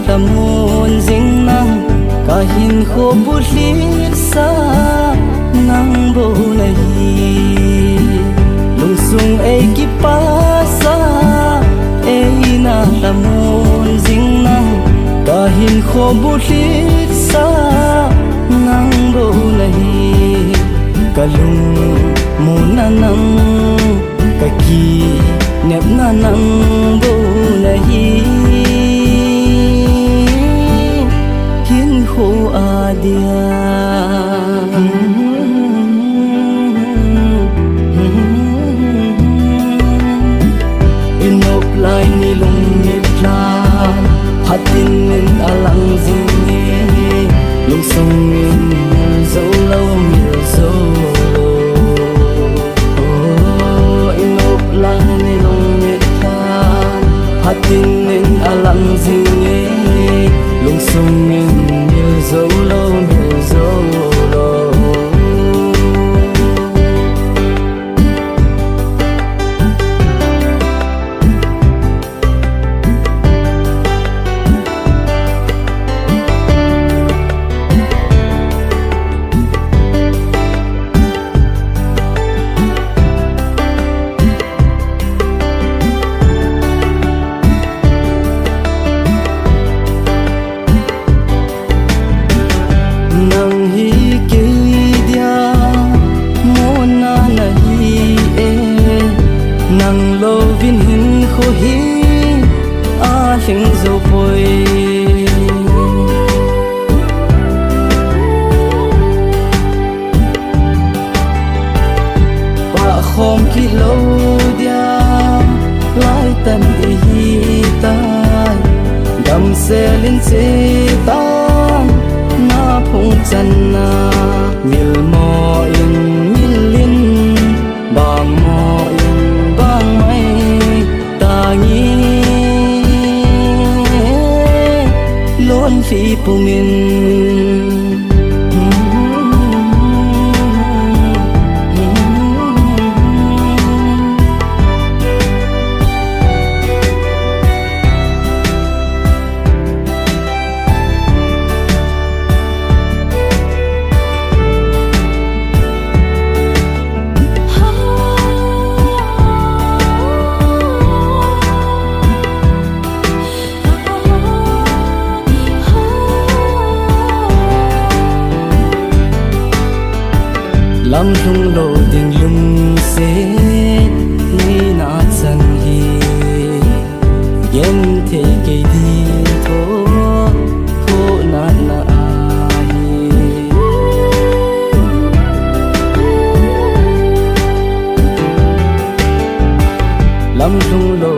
ta muôn dính nắng cả hin khô bút liết xa nắng bầu này lung sung ấy kí pa xa ấy na ta muôn dính nắng cả hin khô bút liết xa nắng bầu này cả lung muôn na nắng cả kỳ nếp na nắng bầu này hiên khô à dia inop lai ni lung nip la hatin in alang zingi lung song in zo lâu mil zo inop lai ni lung nip la hatin in alang zingi lung sung in mil zo lo mil zo lo nang lo vin hin kho hi a hling zo poi pa khom ki lo dia lai tan e hi tai dam selin se tan na phung chan na mil mo in mil lin bang mo lon phi pumin lam lung lo ding lung se ni na chan hi yen the ke di tho ko na na ai lam lung lo